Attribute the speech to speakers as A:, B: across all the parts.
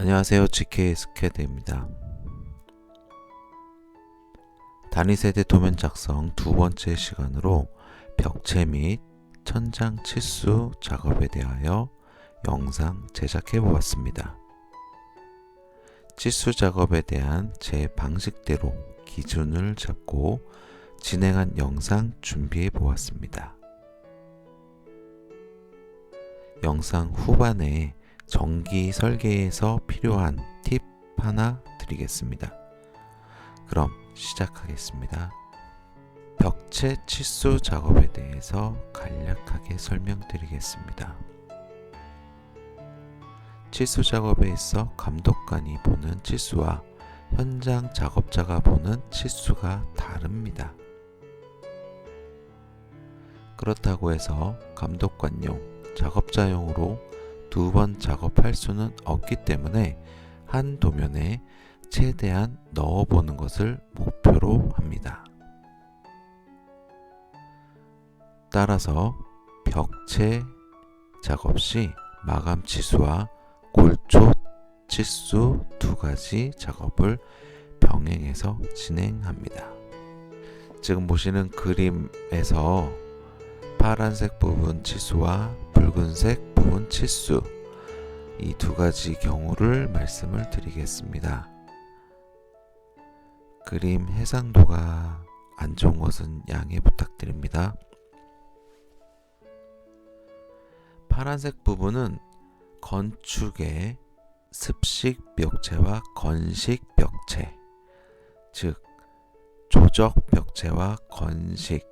A: 안녕하세요. GK 스캐드입니다. 단위세대 도면 작성 두 번째 시간으로 벽체 및 천장 치수 작업에 대하여 영상 제작해 보았습니다. 치수 작업에 대한 제 방식대로 기준을 잡고 진행한 영상 준비해 보았습니다. 영상 후반에 전기 설계에서 필요한 팁 하나 드리겠습니다. 그럼 시작하겠습니다. 벽체 치수 작업에 대해서 간략하게 설명드리겠습니다. 치수 작업에 있어 감독관이 보는 치수와 현장 작업자가 보는 치수가 다릅니다. 그렇다고 해서 감독관용, 작업자용으로 두 번 작업할 수는 없기 때문에 한 도면에 최대한 넣어보는 것을 목표로 합니다. 따라서 벽체 작업 시 마감 치수와 골조 치수 두 가지 작업을 병행해서 진행합니다. 지금 보시는 그림에서 파란색 부분 치수와 붉은색 부분 치수, 이 두 가지 경우를 말씀을 드리겠습니다. 그림 해상도가 안 좋은 것은 양해 부탁드립니다. 파란색 부분은 건축의 습식 벽체와 건식 벽체, 즉 조적 벽체와 건식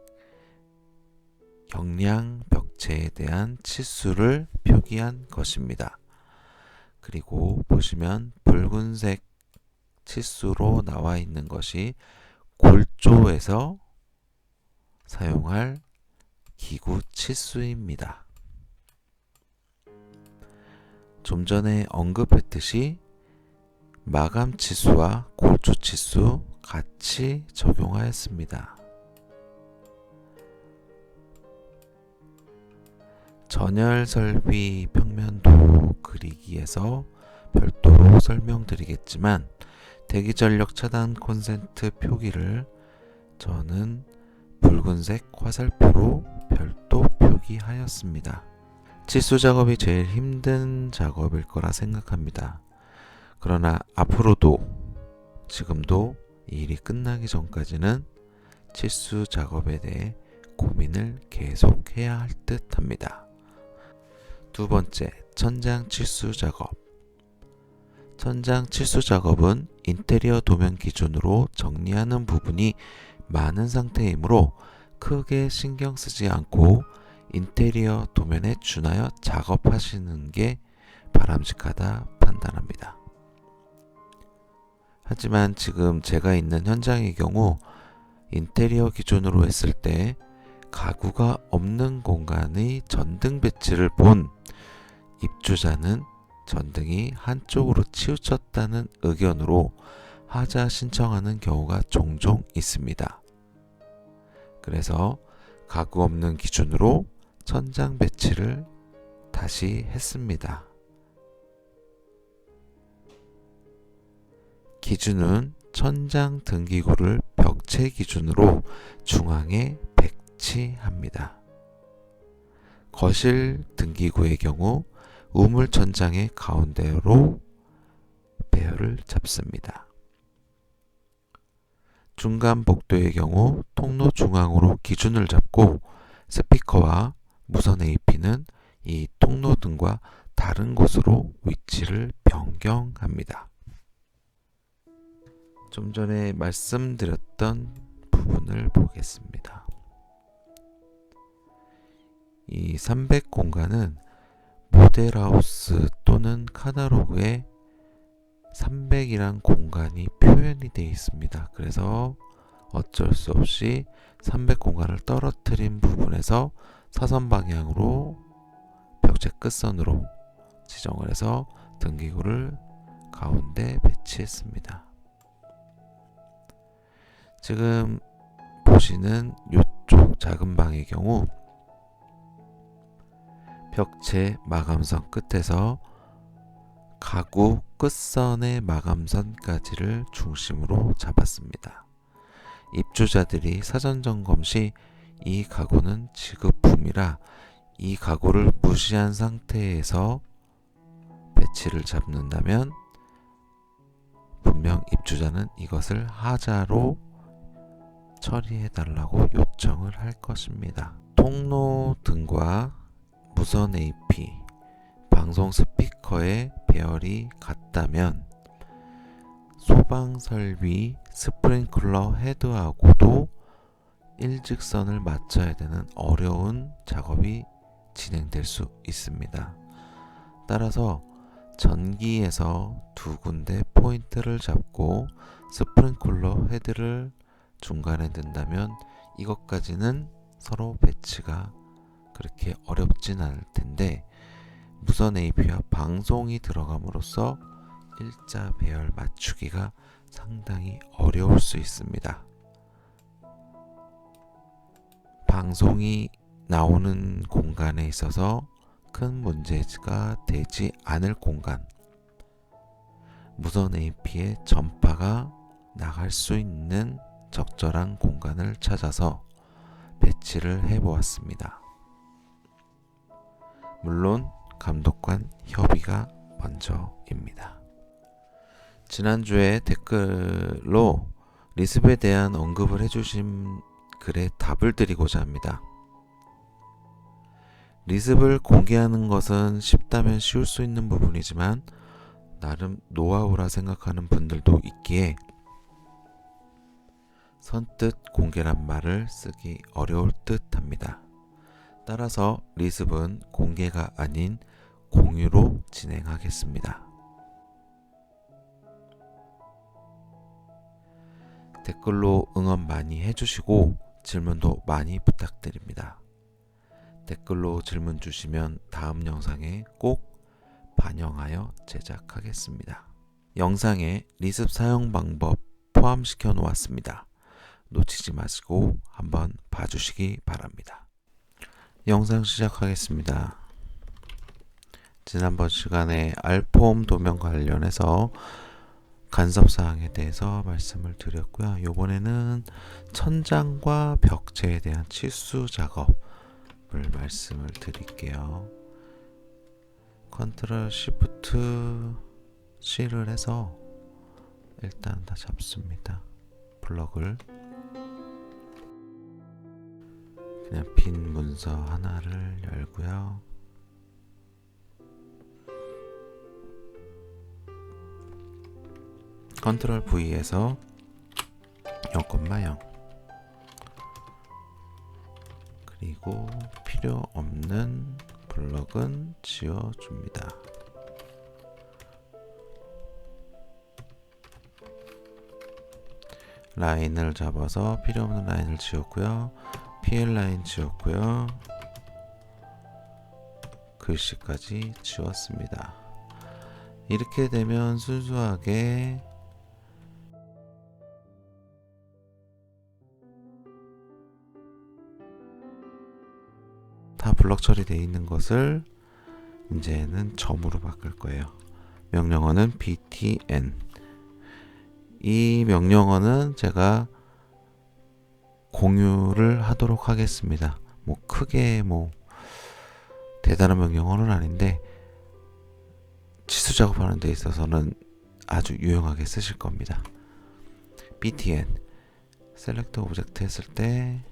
A: 경량 벽체에 대한 치수를 표기한 것입니다. 그리고 보시면 붉은색 치수로 나와 있는 것이 골조에서 사용할 기구 치수입니다. 좀 전에 언급했듯이 마감 치수와 골조 치수 같이 적용하였습니다. 전열 설비 평면도 그리기에서 별도로 설명드리겠지만 대기전력 차단 콘센트 표기를 저는 붉은색 화살표로 별도 표기하였습니다. 치수 작업이 제일 힘든 작업일 거라 생각합니다. 그러나 앞으로도 지금도 이 일이 끝나기 전까지는 치수 작업에 대해 고민을 계속해야 할 듯 합니다. 두 번째, 천장 치수 작업. 천장 치수 작업은 인테리어 도면 기준으로 정리하는 부분이 많은 상태이므로 크게 신경 쓰지 않고 인테리어 도면에 준하여 작업하시는 게 바람직하다 판단합니다. 하지만 지금 제가 있는 현장의 경우 인테리어 기준으로 했을 때 가구가 없는 공간의 전등 배치를 본 입주자는 전등이 한쪽으로 치우쳤다는 의견으로 하자 신청하는 경우가 종종 있습니다. 그래서 가구 없는 기준으로 천장 배치를 다시 했습니다. 기준은 천장 등기구를 벽체 기준으로 중앙에 배치합니다. 거실 등기구의 경우 우물 천장의 가운데로 배열을 잡습니다. 중간 복도의 경우 통로 중앙으로 기준을 잡고 스피커와 무선 AP는 이 통로 등과 다른 곳으로 위치를 변경합니다. 좀 전에 말씀드렸던 부분을 보겠습니다. 이 300 공간은 모델하우스 또는 카탈로그에 300이란 공간이 표현이 되어 있습니다. 그래서 어쩔 수 없이 300 공간을 떨어뜨린 부분에서 사선 방향으로 벽체 끝선으로 지정을 해서 등기구를 가운데 배치했습니다. 지금 보시는 이쪽 작은 방의 경우 벽체 마감선 끝에서 가구 끝선의 마감선까지를 중심으로 잡았습니다. 입주자들이 사전 점검 시 이 가구는 지급품이라 이 가구를 무시한 상태에서 배치를 잡는다면 분명 입주자는 이것을 하자로 처리해달라고 요청을 할 것입니다. 통로 등과 무선 AP, 방송 스피커의 배열이 같다면 소방 설비 스프링클러 헤드하고도 일직선을 맞춰야 되는 어려운 작업이 진행될 수 있습니다. 따라서 전기에서 두 군데 포인트를 잡고 스프링클러 헤드를 중간에 둔다면 이것까지는 서로 배치가 그렇게 어렵진 않을 텐데 무선 AP와 방송이 들어감으로써 일자 배열 맞추기가 상당히 어려울 수 있습니다. 방송이 나오는 공간에 있어서 큰 문제가 되지 않을 공간, 무선 AP의 전파가 나갈 수 있는 적절한 공간을 찾아서 배치를 해보았습니다. 물론 감독관 협의가 먼저입니다. 지난주에 댓글로 리습에 대한 언급을 해주신 글에 답을 드리고자 합니다. 리습을 공개하는 것은 쉽다면 쉬울 수 있는 부분이지만 나름 노하우라 생각하는 분들도 있기에 선뜻 공개란 말을 쓰기 어려울 듯 합니다. 따라서 리습은 공개가 아닌 공유로 진행하겠습니다. 댓글로 응원 많이 해주시고 질문도 많이 부탁드립니다. 댓글로 질문 주시면 다음 영상에 꼭 반영하여 제작하겠습니다. 영상에 리습 사용 방법 포함시켜 놓았습니다. 놓치지 마시고 한번 봐주시기 바랍니다. 영상 시작하겠습니다. 지난번 시간에 알폼 도면 관련해서 간섭사항에 대해서 말씀을 드렸고요. 이번에는 천장과 벽체에 대한 치수 작업을 말씀을 드릴게요. 컨트롤 시프트 C를 해서 일단 다 잡습니다. 블럭을 그냥 빈 문서 하나를 열고요. 컨트롤 V에서 0,0 그리고 필요 없는 블럭은 지워줍니다. 라인을 잡아서 필요 없는 라인을 지웠고요. PL 라인 지웠고요. 글씨까지 지웠습니다. 이렇게 되면 순수하게 다 블럭 처리되어 있는 것을 이제는 점으로 바꿀 거예요. 명령어는 btn. 이 명령어는 제가 공유를 하도록 하겠습니다. 크게 대단한 명령어는 아닌데 치수 작업하는 데 있어서는 아주 유용하게 쓰실 겁니다. btn 셀렉트 오브젝트 했을 때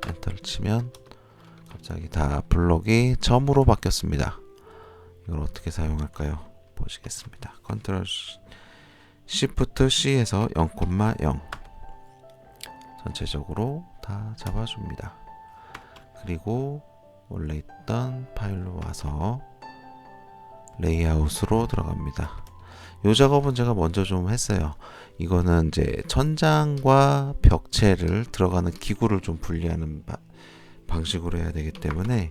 A: 엔터를 치면 갑자기 다 블록이 점으로 바뀌었습니다. 이걸 어떻게 사용할까요? 보시겠습니다. 컨트롤 시프트 C에서 0,0 전체적으로 다 잡아줍니다. 그리고 원래 있던 파일로 와서 레이아웃으로 들어갑니다. 이 작업은 제가 먼저 좀 했어요. 이거는 이제 천장과 벽체를 들어가는 기구를 좀 분리하는 방식으로 해야 되기 때문에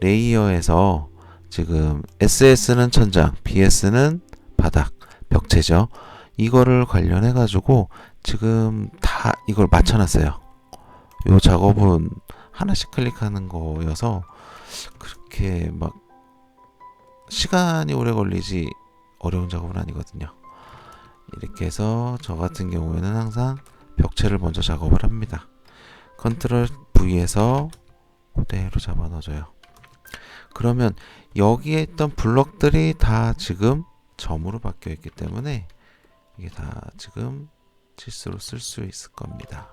A: 레이어에서 지금 SS는 천장, BS는 바닥, 벽체죠. 이거를 관련해 가지고 지금 다 이걸 맞춰놨어요. 이 작업은 하나씩 클릭하는 거여서 그렇게 막 시간이 오래 걸리지 어려운 작업은 아니거든요. 이렇게 해서 저 같은 경우에는 항상 벽체를 먼저 작업을 합니다. 컨트롤 V에서 그대로 잡아 넣어줘요. 그러면 여기에 있던 블럭들이 다 지금 점으로 바뀌어 있기 때문에 이게 다 지금 치수로 쓸 수 있을 겁니다.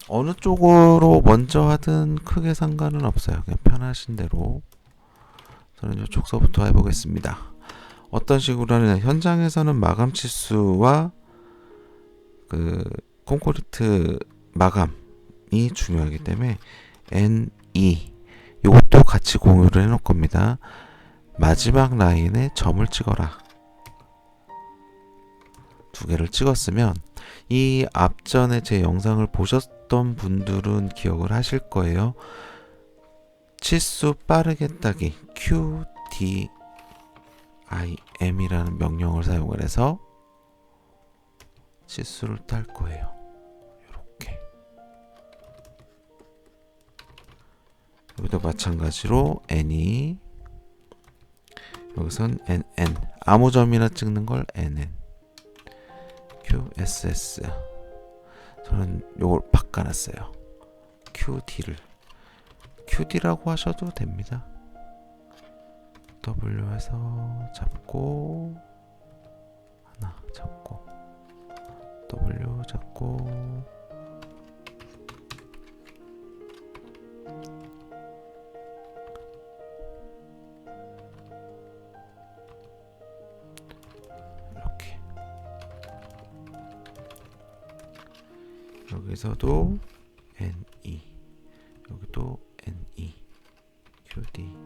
A: 어느 쪽으로 먼저 하든 크게 상관은 없어요. 그냥 편하신 대로. 저는 이쪽서부터 해보겠습니다. 어떤 식으로 하느냐, 현장에서는 마감 치수와 그 콘크리트 마감이 중요하기 때문에 NE 이것도 같이 공유를 해놓을 겁니다. 마지막 라인에 점을 찍어라. 두 개를 찍었으면 이 앞전에 제 영상을 보셨던 분들은 기억을 하실 거예요. 치수 빠르게 따기 QDIM이라는 명령을 사용을 해서 치수를 딸 거예요. 이렇게. 여기도 마찬가지로 N이, 여기선 NN, 아무 점이나 찍는 걸 NN, QSS, 저는 요걸 바꿔놨어요. QD라고 하셔도 됩니다. W에서 잡고 하나 잡고 W 잡고 이렇게. 여기서도 NE, 여기도 NE, QD.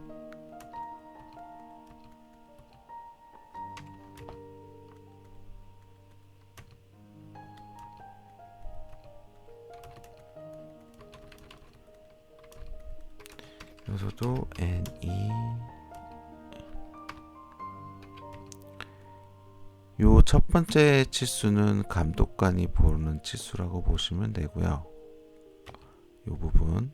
A: 여기서도 NE. 요 첫 번째 치수는 감독관이 보는 치수라고 보시면 되고요. 요 부분.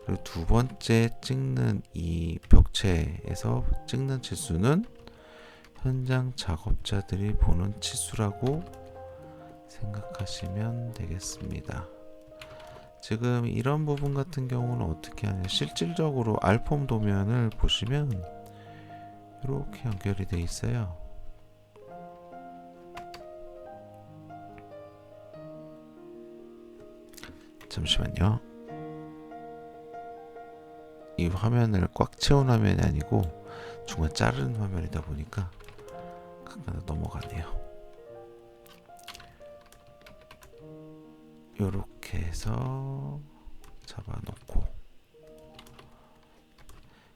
A: 그리고 두 번째 찍는 이 벽체에서 찍는 치수는 현장 작업자들이 보는 치수라고 생각하시면 되겠습니다. 지금 이런 부분 같은 경우는 어떻게 하냐, 실질적으로 알폼 도면을 보시면 이렇게 연결이 되어 있어요. 잠시만요. 이 화면을 꽉 채운 화면이 아니고 중간 자르는 화면이다 보니까 가끔 넘어가네요. 요렇게 해서 잡아놓고,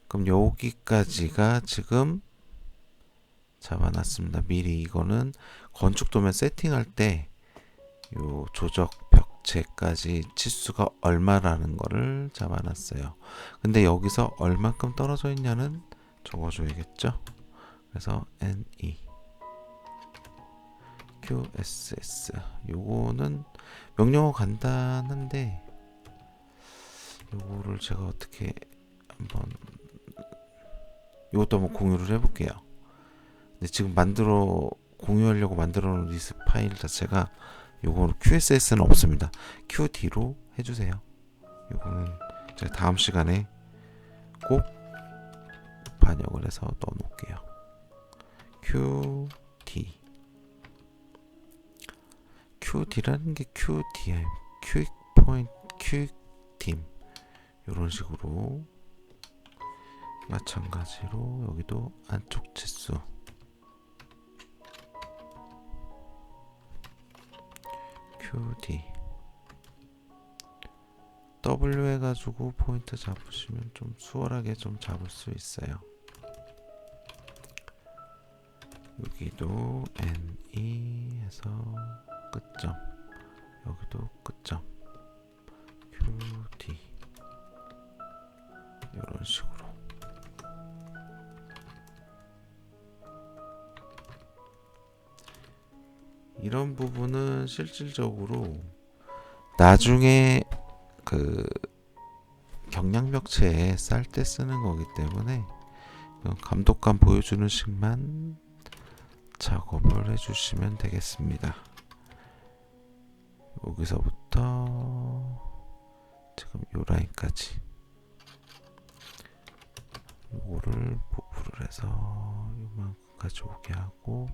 A: 그럼 여기까지가 지금 잡아놨습니다. 미리 이거는 건축도면 세팅할 때 요 조적 벽체까지 치수가 얼마라는 거를 잡아놨어요. 근데 여기서 얼만큼 떨어져 있냐는 적어줘야겠죠. 그래서 NE, QSS. 요거는 명령어 간단한데 요거를 제가 어떻게 한번, 요것도 한번 공유를 해볼게요. 근데 지금 공유하려고 만들어 놓은 리스 파일 자체가 요거는 QSS는 없습니다. QD로 해주세요. 요거는 제가 다음 시간에 꼭 반영을 해서 넣어 놓을게요. QD라는 게 QDM, Quick Point, Quick Team, 요런 식으로. 마찬가지로 여기도 안쪽 치수 QD, W 해가지고 포인트 잡으시면 좀 수월하게 좀 잡을 수 있어요. 여기도 NE 해서 끝점, 여기도 끝점, QD, 이런 식으로. 이런 부분은 실질적으로 나중에 그 경량벽체에 쌀 때 쓰는 거기 때문에 감독감 보여주는 식만 작업을 해주시면 되겠습니다. 여기서부터 지금 요 라인까지 요거를 부프를 해서 요만큼까지 오게 하고,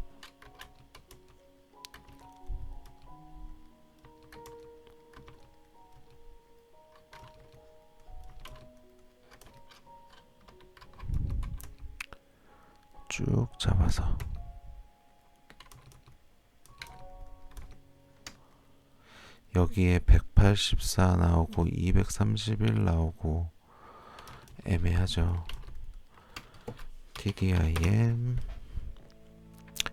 A: 쭉 잡아서 여기에 184 나오고 231 나오고 애매하죠. TDIM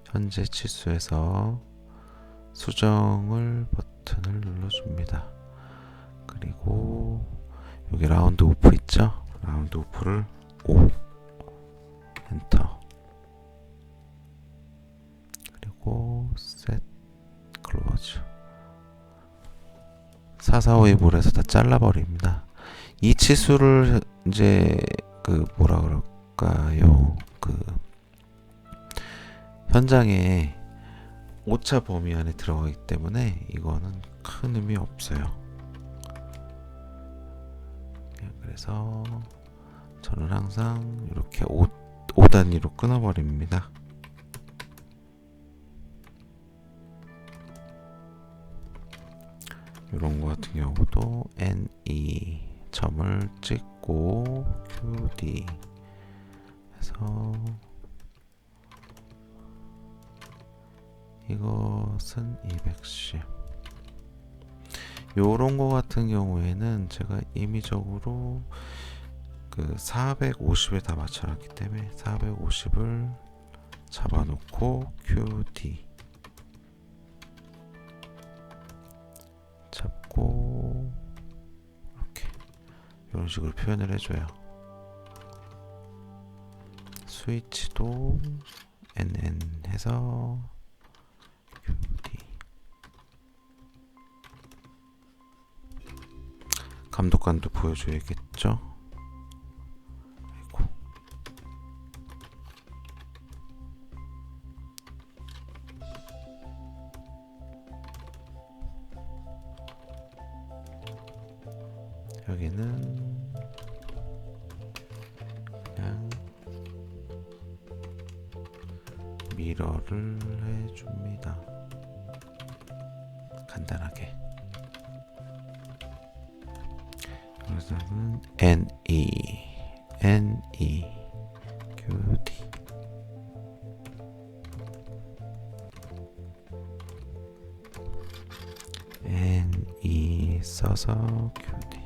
A: 현재 치수에서 수정을 버튼을 눌러줍니다. 그리고 여기 라운드 오프 있죠? 라운드 오프를 5 엔터, 그리고 셋 클로즈. 4452볼에서 다 잘라버립니다. 이 치수를 이제 뭐라 그럴까요? 현장에 오차 범위 안에 들어가기 때문에 이거는 큰 의미 없어요. 그래서 저는 항상 이렇게 5단위로 끊어버립니다. 이런 거 같은 경우도 NE 점을 찍고 QD 해서 이것은 210. 요런 거 같은 경우에는 제가 임의적으로 450에 다 맞춰놨기 때문에 450을 잡아놓고 QD 잡고 이렇게 이런 식으로 표현을 해줘요. 스위치도 NN 해서 QD. 감독관도 보여줘야겠죠. 아이고. 여기는 그냥 미러를 해줍니다. 간단하게. 그래서는 NE QD NE 써서 QD.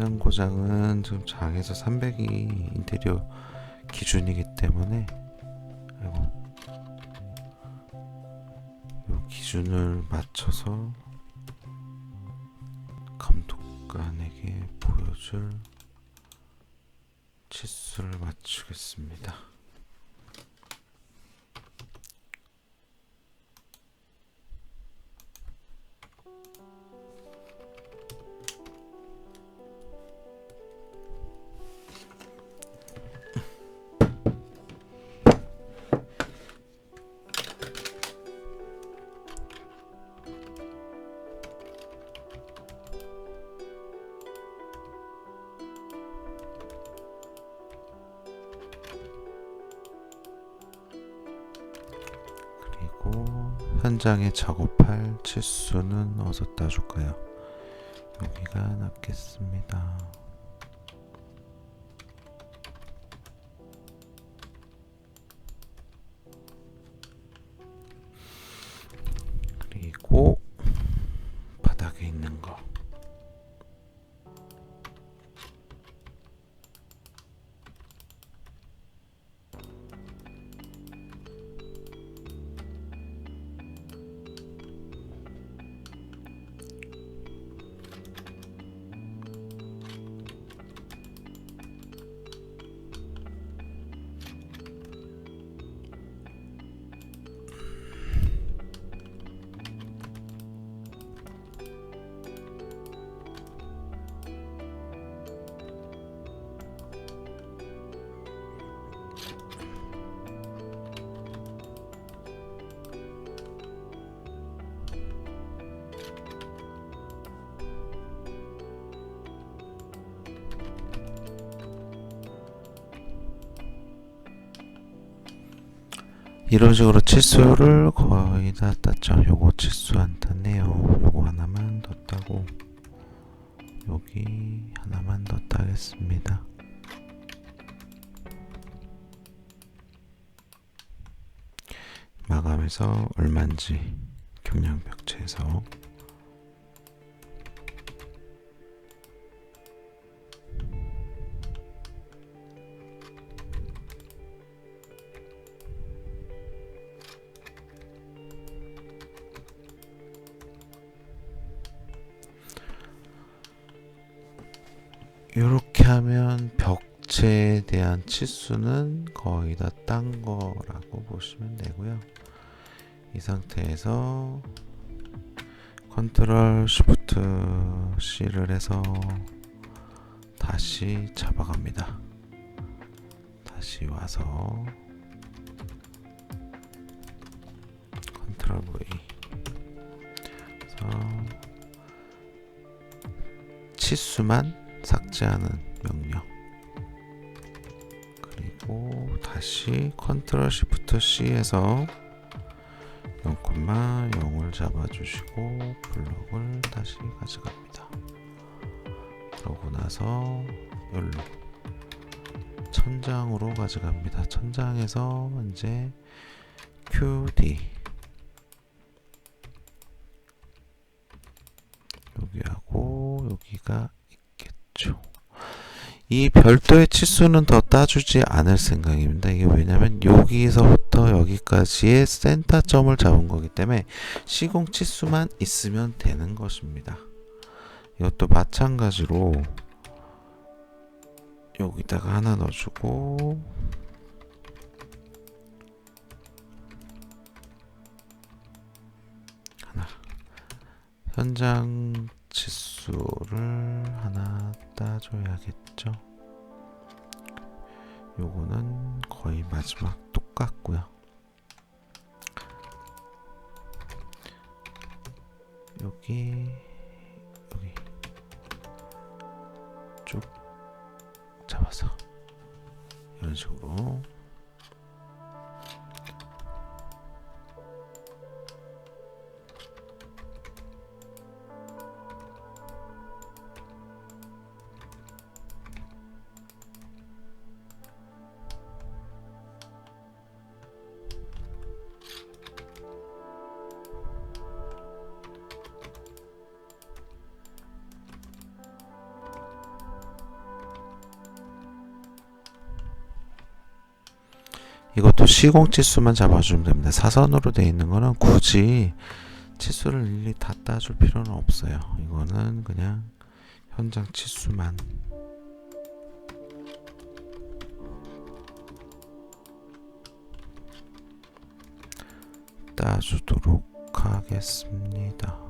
A: 천장 고장은 지금 장에서 300이 인테리어 기준이기 때문에, 아이고, 이 기준을 맞춰서 감독관에게 보여줄 치수를 맞추겠습니다. 그리고 현장에 작업할 치수는 어디서 따줄까요? 여기가 낫겠습니다. 그리고 바닥에 있는 거, 이런 식으로 치수를 거의 다 땄죠. 요거 치수 안 땄네요. 요거 하나만 더 따고 여기 하나만 더 따겠습니다. 마감해서 얼마인지 경량벽체에서 이렇게 하면 벽체에 대한 치수는 거의 다 딴 거라고 보시면 되고요. 이 상태에서 컨트롤 쉬프트 C를 해서 다시 잡아갑니다. 다시 와서 컨트롤 V, 그래서 치수만 삭제하는 명령, 그리고 다시 컨트롤 쉬프트 C에서 0,0을 잡아주시고 블럭을 다시 가져갑니다. 그러고 나서 여기로 천장으로 가져갑니다. 천장에서 이제 QD 여기하고 여기가 있겠죠. 이 별도의 치수는 더 따주지 않을 생각입니다. 이게 왜냐면 여기서부터 여기까지의 센터점을 잡은 거기 때문에 시공 치수만 있으면 되는 것입니다. 이것도 마찬가지로 여기다가 하나 넣어주고 하나, 현장 치수를 하나 따줘야겠죠. 요거는 거의 마지막 똑같고요. 여기 쭉 잡아서 이런 식으로 이것도 시공 치수만 잡아주면 됩니다. 사선으로 되어 있는 거는 굳이 치수를 일일이 다 따줄 필요는 없어요. 이거는 그냥 현장 치수만 따주도록 하겠습니다.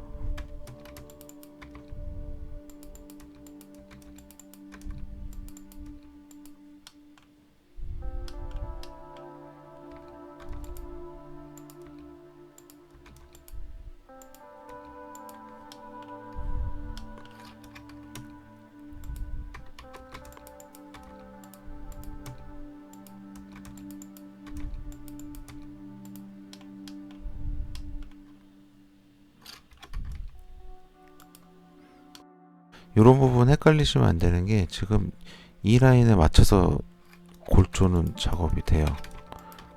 A: 이런 부분 헷갈리시면 안 되는 게 지금 이 라인에 맞춰서 골조는 작업이 돼요.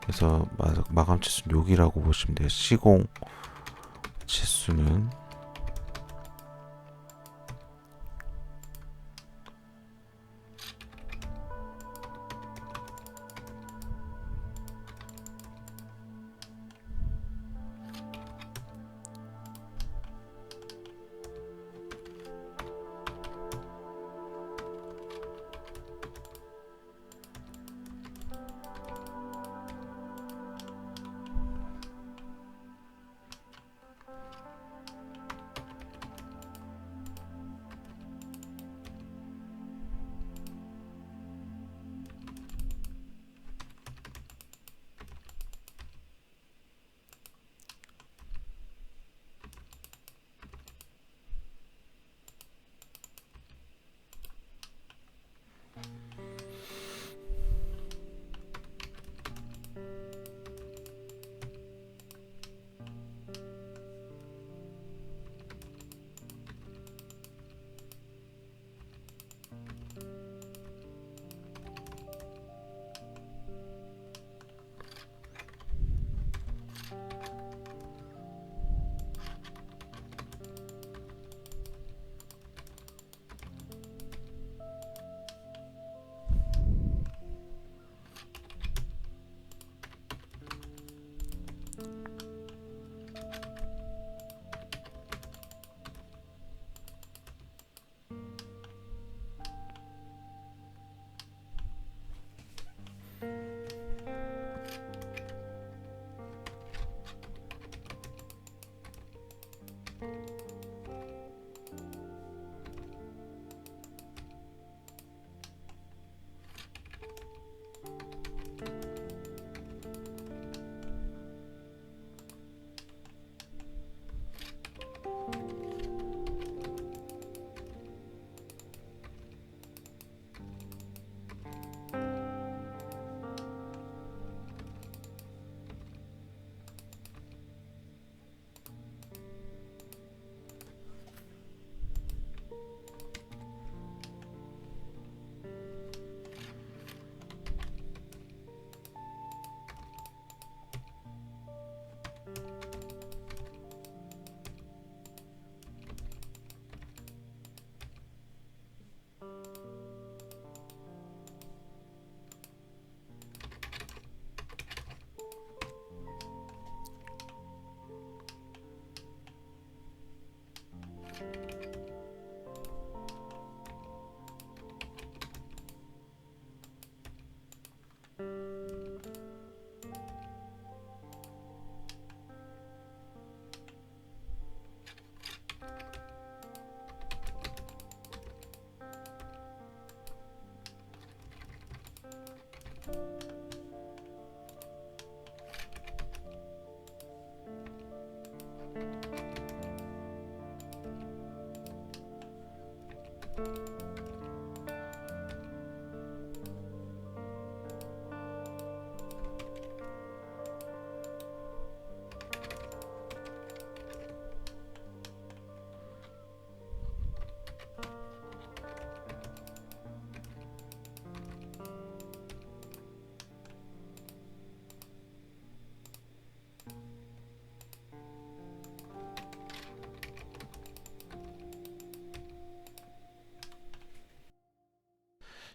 A: 그래서 마감 치수는 여기라고 보시면 돼요. 시공 치수는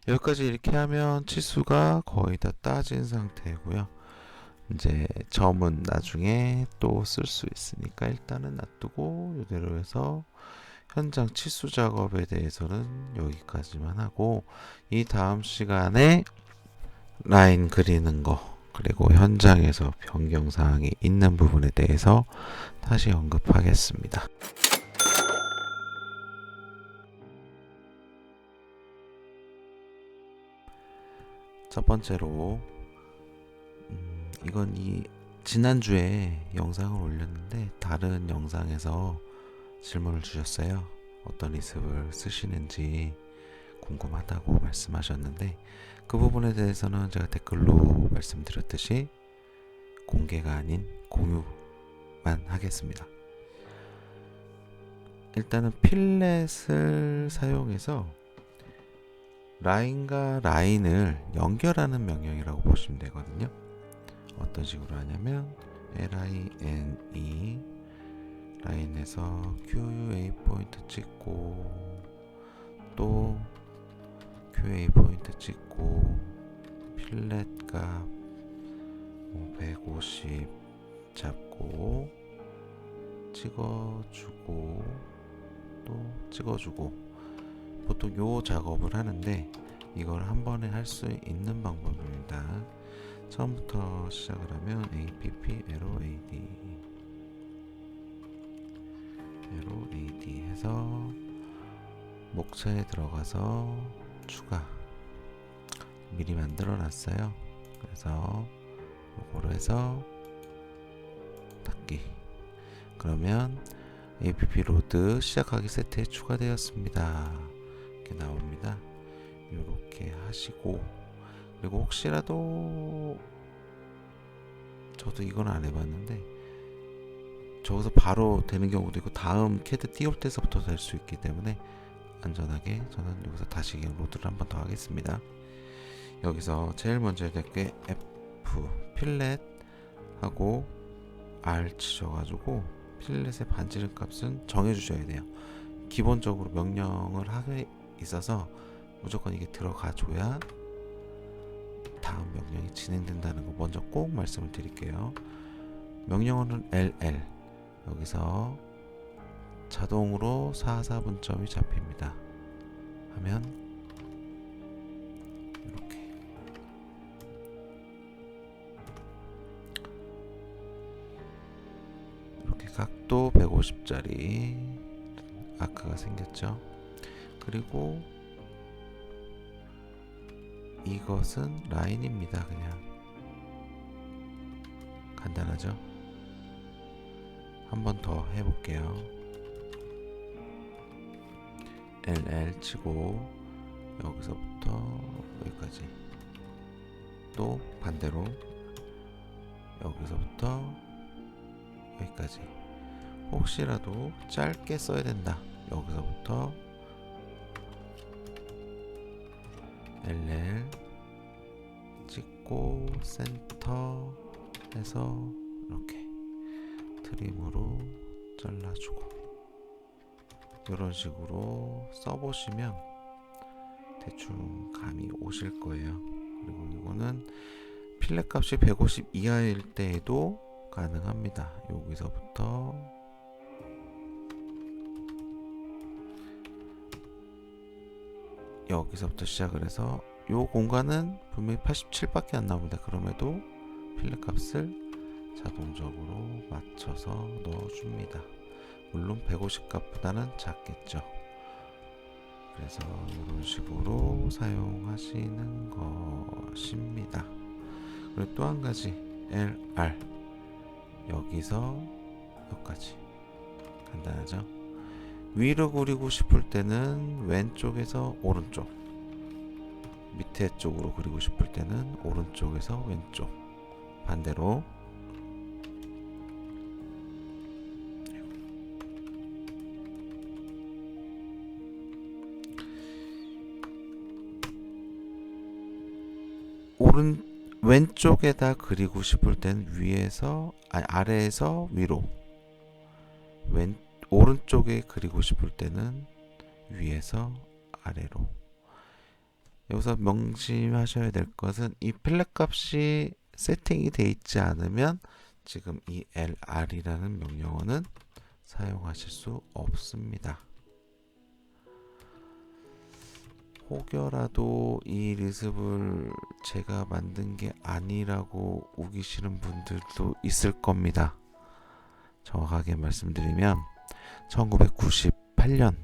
A: 여기까지 이렇게 하면 치수가 거의 다 따진 상태고요. 이제 점은 나중에 또 쓸 수 있으니까 일단은 놔두고 이대로 해서 현장 치수 작업에 대해서는 여기까지만 하고, 이 다음 시간에 라인 그리는 거 그리고 현장에서 변경사항이 있는 부분에 대해서 다시 언급하겠습니다. 첫 번째로 이건 지난주에 영상을 올렸는데 다른 영상에서 질문을 주셨어요. 어떤 리습을 쓰시는지 궁금하다고 말씀하셨는데, 그 부분에 대해서는 제가 댓글로 말씀드렸듯이 공개가 아닌 공유만 하겠습니다. 일단은 필렛을 사용해서 라인과 라인을 연결하는 명령이라고 보시면 되거든요. 어떤 식으로 하냐면 line 라인에서 QA 포인트 찍고 또 QA 포인트 찍고 필렛 값 150 잡고 찍어주고 또 찍어주고, 보통 요 작업을 하는데 이걸 한 번에 할 수 있는 방법입니다. 처음부터 시작을 하면 app LOAD 해서 목차에 들어가서 추가 미리 만들어 놨어요. 그래서 요거로 해서 닫기. 그러면 app 로드 시작하기 세트에 추가되었습니다. 이렇게 나옵니다. 이렇게 하시고, 그리고 혹시라도 저도 이건 안 해봤는데 저기서 바로 되는 경우도 있고 다음 캐드 띄울 때서부터 될 수 있기 때문에 안전하게 저는 여기서 다시 로드를 한 번 더 하겠습니다. 여기서 제일 먼저 해야 될 게 F 필렛 하고 R 치셔가지고 필렛의 반지름 값은 정해주셔야 돼요. 기본적으로 명령을 하게 있어서 무조건 이게 들어가 줘야 다음 명령이 진행된다는 거 먼저 꼭 말씀을 드릴게요. 명령어는 LL, 여기서 자동으로 44분점이 잡힙니다. 하면 이렇게 각도 150짜리 아크가 생겼죠. 그리고 이것은 라인입니다. 그냥 간단하죠. 한 번 더 해볼게요. LL 치고 여기서부터 여기까지, 또 반대로 여기서부터 여기까지. 혹시라도 짧게 써야 된다, 여기서부터 LL 찍고 센터 해서 이렇게 트림으로 잘라주고, 이런 식으로 써보시면 대충 감이 오실 거예요. 그리고 이거는 필렛 값이 150 이하일 때에도 가능합니다. 여기서부터 시작을 해서 요 공간은 분명히 87밖에 안 나옵니다. 그럼에도 필렛 값을 자동적으로 맞춰서 넣어줍니다. 물론 150 값보다는 작겠죠. 그래서 이런 식으로 사용하시는 것입니다. 그리고 또 한 가지, LR 여기서 여기까지 간단하죠. 위로 그리고 싶을 때는 왼쪽에서 오른쪽, 밑에 쪽으로 그리고 싶을 때는 오른쪽에서 왼쪽, 반대로. 왼쪽에다 그리고 싶을 땐 위에서 아래에서 위로, 오른쪽에 그리고 싶을 때는 위에서 아래로. 여기서 명심하셔야 될 것은 이 필렛 값이 세팅이 돼 있지 않으면 지금 이 LR이라는 명령어는 사용하실 수 없습니다. 혹여라도 이 리습을 제가 만든 게 아니라고 우기시는 분들도 있을 겁니다. 정확하게 말씀드리면 1998년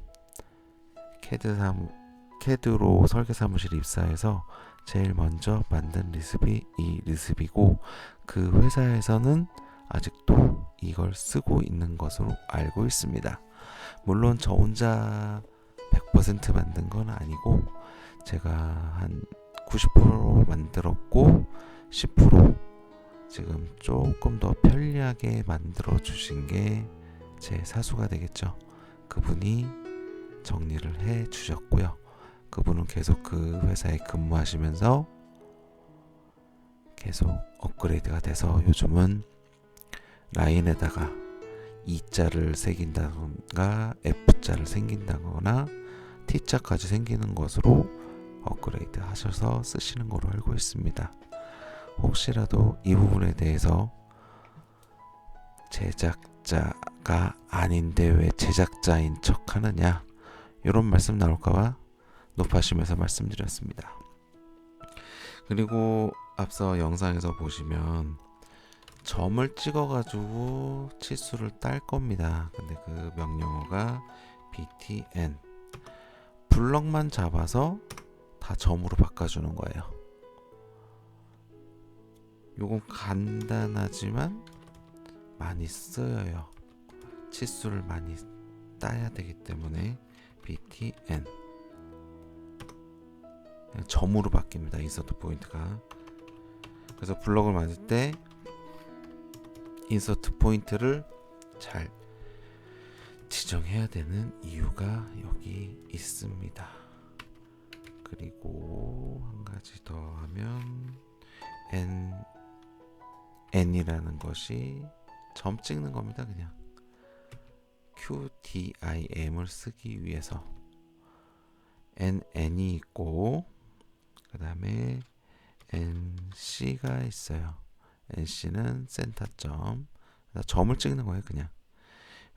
A: 캐드로 설계사무실에 입사해서 제일 먼저 만든 리습이 이 리습이고, 그 회사에서는 아직도 이걸 쓰고 있는 것으로 알고 있습니다. 물론 저 혼자 100% 만든 건 아니고 제가 한 90% 만들었고 10% 지금 조금 더 편리하게 만들어 주신 게 제 사수가 되겠죠. 그분이 정리를 해 주셨고요. 그분은 계속 그 회사에 근무하시면서 계속 업그레이드가 돼서 요즘은 라인에다가 E자를 새긴다던가 F자를 새긴다거나 T자까지 생기는 것으로 업그레이드 하셔서 쓰시는 걸로 알고 있습니다. 혹시라도 이 부분에 대해서 제작자가 아닌데 왜 제작자인 척 하느냐, 이런 말씀 나올까봐 높아심에서 말씀드렸습니다. 그리고 앞서 영상에서 보시면 점을 찍어가지고 치수를 딸 겁니다. 근데 그 명령어가 btn, 블럭만 잡아서 다 점으로 바꿔주는 거예요. 요건 간단하지만 많이 쓰여요. 치수를 많이 따야 되기 때문에 btn, 점으로 바뀝니다. 인서트 포인트가. 그래서 블럭을 만들 때 인서트 포인트를 잘 지정해야 되는 이유가 여기 있습니다. 그리고 한 가지 더 하면 n이라는 것이 점 찍는 겁니다. 그냥 QDIM을 쓰기 위해서 n이 있고, 그 다음에 NC가 있어요. NC는 센터점, 점을 찍는 거예요. 그냥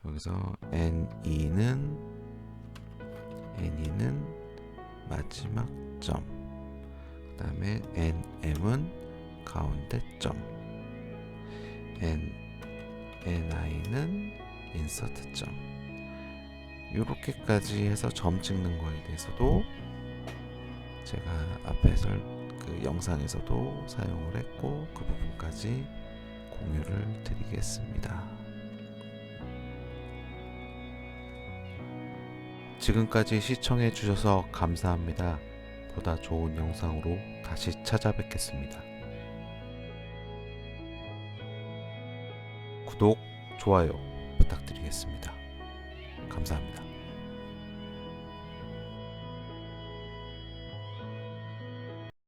A: 여기서 NE는 마지막 점, 그 다음에 NM은 가운데 점, NI는 인서트 점, 이렇게까지 해서 점 찍는 거에 대해서도 제가 앞에 그 영상에서도 사용을 했고, 그 부분까지 공유를 드리겠습니다. 지금까지 시청해 주셔서 감사합니다. 보다 좋은 영상으로 다시 찾아뵙겠습니다. 구독, 좋아요 부탁드리겠습니다. 감사합니다.